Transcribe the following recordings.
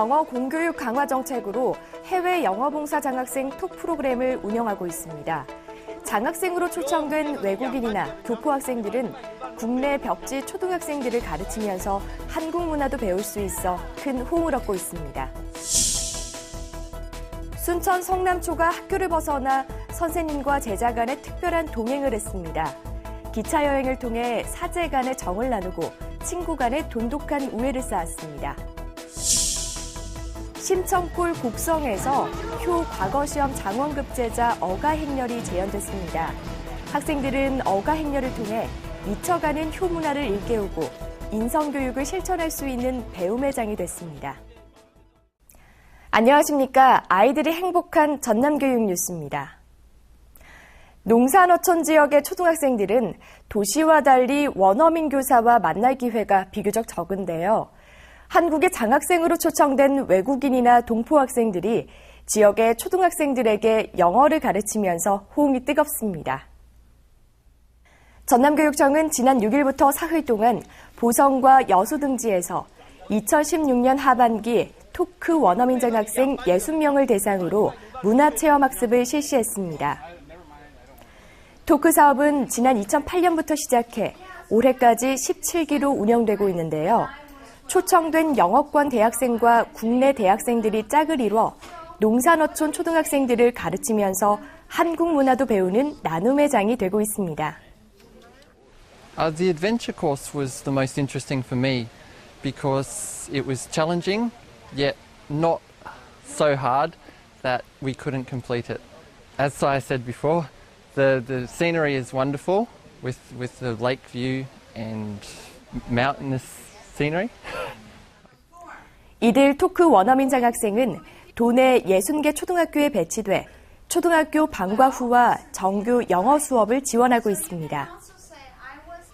영어 공교육 강화 정책으로 해외 영어 봉사 장학생 톡 프로그램을 운영하고 있습니다. 장학생으로 초청된 외국인이나 교포 학생들은 국내 벽지 초등학생들을 가르치면서 한국 문화도 배울 수 있어 큰 호응을 얻고 있습니다. 순천 성남초가 학교를 벗어나 선생님과 제자 간의 특별한 동행을 했습니다. 기차 여행을 통해 사제 간의 정을 나누고 친구 간의 돈독한 우애를 쌓았습니다. 심청골 곡성에서 효 과거시험 장원급제자 어가행렬이 재현됐습니다. 학생들은 어가행렬을 통해 미쳐가는 효 문화를 일깨우고 인성교육을 실천할 수 있는 배움의 장이 됐습니다. 안녕하십니까. 아이들이 행복한 전남교육 뉴스입니다. 농산어촌 지역의 초등학생들은 도시와 달리 원어민 교사와 만날 기회가 비교적 적은데요. 한국에 장학생으로 초청된 외국인이나 동포 학생들이 지역의 초등학생들에게 영어를 가르치면서 호응이 뜨겁습니다. 전남교육청은 지난 6일부터 사흘 동안 보성과 여수 등지에서 2016년 하반기 토크 원어민 장학생 60명을 대상으로 문화체험학습을 실시했습니다. 토크 사업은 지난 2008년부터 시작해 올해까지 17기로 운영되고 있는데요. 초청된 영어권 대학생과 국내 대학생들이 짝을 이뤄 농산어촌 초등학생들을 가르치면서 한국 문화도 배우는 나눔의 장이 되고 있습니다. The adventure course was the most interesting for me because it was challenging, yet not so hard that we couldn't complete it. As I said before, the scenery is wonderful with the lake view and mountainous scenery. 이들 토크 원어민 장학생은 도내 60개 초등학교에 배치돼 초등학교 방과 후와 정규 영어 수업을 지원하고 있습니다.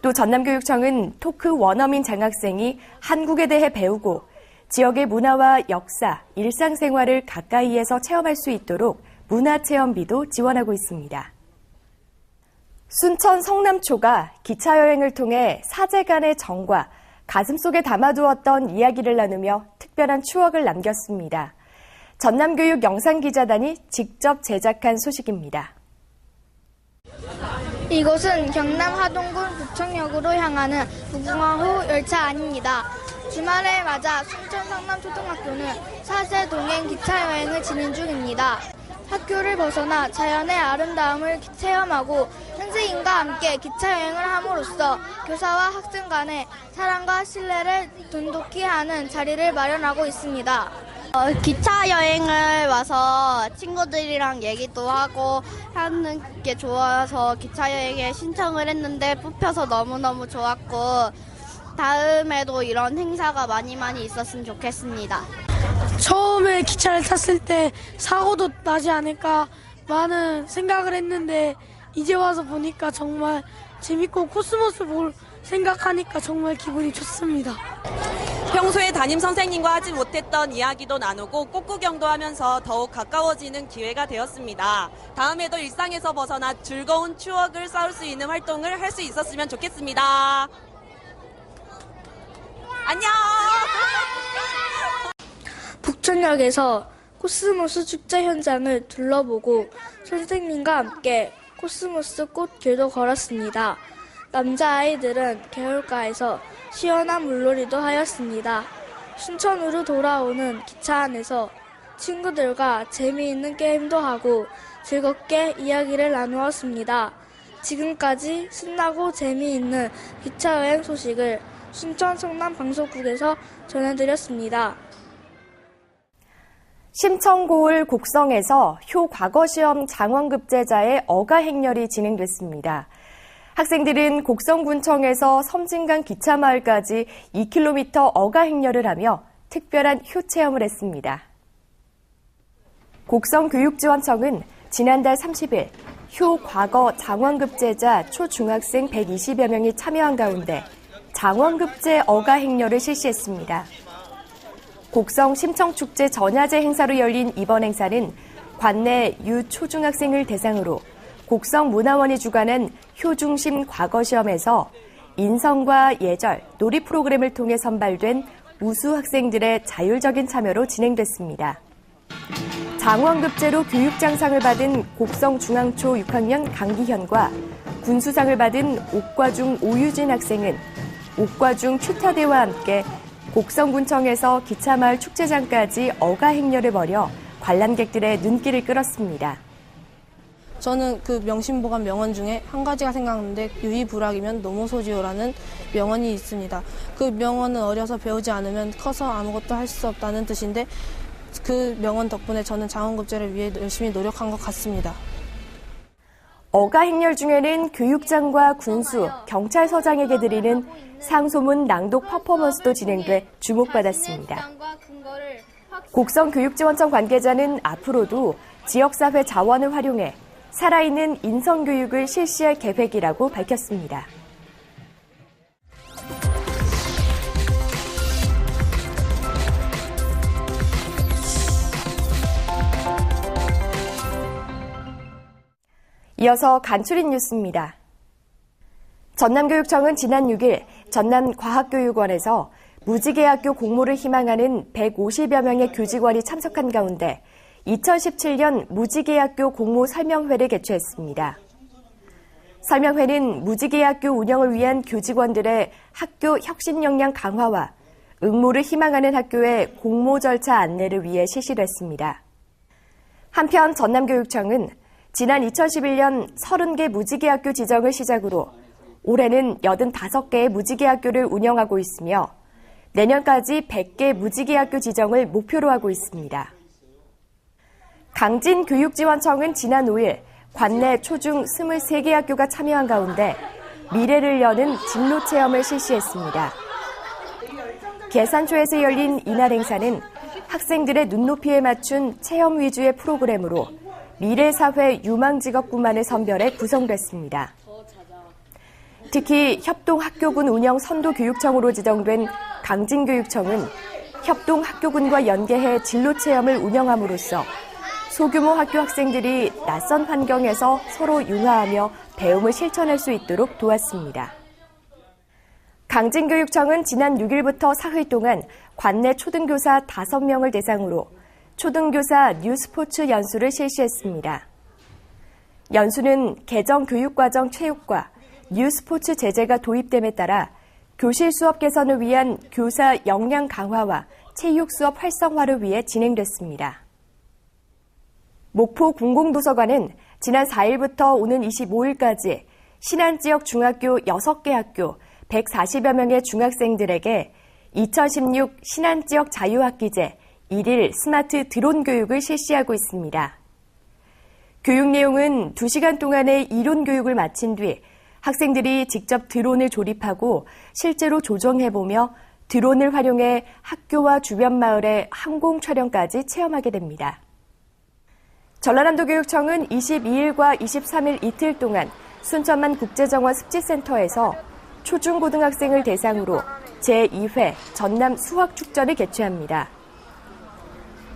또 전남교육청은 토크 원어민 장학생이 한국에 대해 배우고 지역의 문화와 역사, 일상생활을 가까이에서 체험할 수 있도록 문화체험비도 지원하고 있습니다. 순천 성남초가 기차여행을 통해 사제 간의 정과 가슴속에 담아두었던 이야기를 나누며 특별한 추억을 남겼습니다. 전남교육 영상기자단이 직접 제작한 소식입니다. 이곳은 경남 하동군 북청역으로 향하는 무궁화호 열차 안입니다. 주말을 맞아 순천 성남초등학교는 사제 동행 기차여행을 진행 중입니다. 학교를 벗어나 자연의 아름다움을 체험하고 선생님과 함께 기차여행을 함으로써 교사와 학생 간의 사랑과 신뢰를 돈독히 하는 자리를 마련하고 있습니다. 기차 여행을 와서 친구들이랑 얘기도 하고 하는 게 좋아서 기차 여행에 신청을 했는데 뽑혀서 너무너무 좋았고 다음에도 이런 행사가 많이 있었으면 좋겠습니다. 처음에 기차를 탔을 때 사고도 나지 않을까 많은 생각을 했는데 이제 와서 보니까 정말 재밌고 코스모스 볼 생각하니까 정말 기분이 좋습니다. 평소에 담임 선생님과 하지 못했던 이야기도 나누고 꽃구경도 하면서 더욱 가까워지는 기회가 되었습니다. 다음에도 일상에서 벗어나 즐거운 추억을 쌓을 수 있는 활동을 할 수 있었으면 좋겠습니다. 안녕! 북촌역에서 코스모스 축제 현장을 둘러보고 선생님과 함께 코스모스 꽃길도 걸었습니다. 남자아이들은 개울가에서 시원한 물놀이도 하였습니다. 순천으로 돌아오는 기차 안에서 친구들과 재미있는 게임도 하고 즐겁게 이야기를 나누었습니다. 지금까지 신나고 재미있는 기차여행 소식을 순천 성남 방송국에서 전해드렸습니다. 심청고을 곡성에서 효 과거시험 장원급제자의 어가행렬이 진행됐습니다. 학생들은 곡성군청에서 섬진강 기차마을까지 2km 어가행렬을 하며 특별한 효 체험을 했습니다. 곡성교육지원청은 지난달 30일 효 과거 장원급제자 초중학생 120여 명이 참여한 가운데 장원급제 어가행렬을 실시했습니다. 곡성 심청축제 전야제 행사로 열린 이번 행사는 관내 유초중학생을 대상으로 곡성문화원이 주관한 효중심 과거시험에서 인성과 예절, 놀이 프로그램을 통해 선발된 우수 학생들의 자율적인 참여로 진행됐습니다. 장원급제로 교육장상을 받은 곡성중앙초 6학년 강기현과 군수상을 받은 옥과중 오유진 학생은 옥과중 추타대와 함께 곡성군청에서 기차마을 축제장까지 어가 행렬을 벌여 관람객들의 눈길을 끌었습니다. 저는 그 명심보감 명언 중에 한 가지가 생각나는데 유의불학이면 노모소지요라는 명언이 있습니다. 그 명언은 어려서 배우지 않으면 커서 아무것도 할 수 없다는 뜻인데 그 명언 덕분에 저는 장원급제를 위해 열심히 노력한 것 같습니다. 어가 행렬 중에는 교육장과 군수, 경찰서장에게 드리는 상소문 낭독 퍼포먼스도 진행돼 주목받았습니다. 곡성교육지원청 관계자는 앞으로도 지역사회 자원을 활용해 살아있는 인성교육을 실시할 계획이라고 밝혔습니다. 이어서 간추린 뉴스입니다. 전남교육청은 지난 6일 전남과학교육원에서 무지개학교 공모를 희망하는 150여 명의 교직원이 참석한 가운데 2017년 무지개학교 공모 설명회를 개최했습니다. 설명회는 무지개학교 운영을 위한 교직원들의 학교 혁신 역량 강화와 응모를 희망하는 학교의 공모 절차 안내를 위해 실시됐습니다. 한편 전남교육청은 지난 2011년 30개 무지개학교 지정을 시작으로 올해는 85개의 무지개학교를 운영하고 있으며 내년까지 100개 무지개학교 지정을 목표로 하고 있습니다. 강진교육지원청은 지난 5일 관내 초중 23개 학교가 참여한 가운데 미래를 여는 진로체험을 실시했습니다. 계산초에서 열린 이날 행사는 학생들의 눈높이에 맞춘 체험 위주의 프로그램으로 미래사회 유망직업군만을 선별해 구성됐습니다. 특히 협동학교군 운영 선도교육청으로 지정된 강진교육청은 협동학교군과 연계해 진로체험을 운영함으로써 소규모 학교 학생들이 낯선 환경에서 서로 융화하며 배움을 실천할 수 있도록 도왔습니다. 강진교육청은 지난 6일부터 사흘 동안 관내 초등교사 5명을 대상으로 초등교사 뉴스포츠 연수를 실시했습니다. 연수는 개정 교육과정 체육과 뉴스포츠 제재가 도입됨에 따라 교실 수업 개선을 위한 교사 역량 강화와 체육 수업 활성화를 위해 진행됐습니다. 목포 공공도서관은 지난 4일부터 오는 25일까지 신안지역 중학교 6개 학교 140여 명의 중학생들에게 2016 신안지역 자유학기제 1일 스마트 드론 교육을 실시하고 있습니다. 교육 내용은 2시간 동안의 이론 교육을 마친 뒤 학생들이 직접 드론을 조립하고 실제로 조정해보며 드론을 활용해 학교와 주변 마을의 항공 촬영까지 체험하게 됩니다. 전라남도교육청은 22일과 23일 이틀 동안 순천만 국제정원 습지센터에서 초중고등학생을 대상으로 제2회 전남 수학축전을 개최합니다.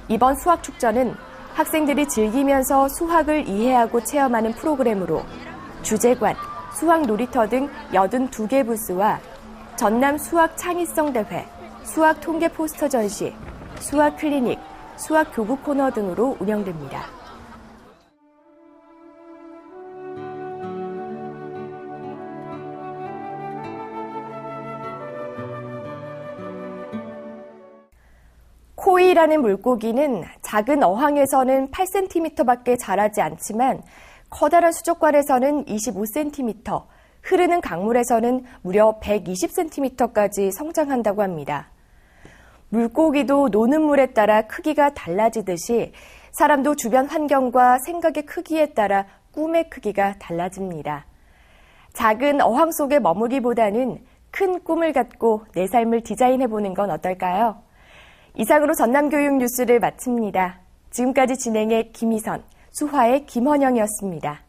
이번 수학축전은 학생들이 즐기면서 수학을 이해하고 체험하는 프로그램으로 주제관, 수학 놀이터 등 82개 부스와 전남 수학 창의성 대회, 수학 통계 포스터 전시, 수학 클리닉, 수학 교구 코너 등으로 운영됩니다. 코이라는 물고기는 작은 어항에서는 8cm밖에 자라지 않지만 커다란 수족관에서는 25cm, 흐르는 강물에서는 무려 120cm까지 성장한다고 합니다. 물고기도 노는 물에 따라 크기가 달라지듯이 사람도 주변 환경과 생각의 크기에 따라 꿈의 크기가 달라집니다. 작은 어항 속에 머무기보다는 큰 꿈을 갖고 내 삶을 디자인해보는 건 어떨까요? 이상으로 전남교육 뉴스를 마칩니다. 지금까지 진행의 김희선, 수화의 김헌영이었습니다.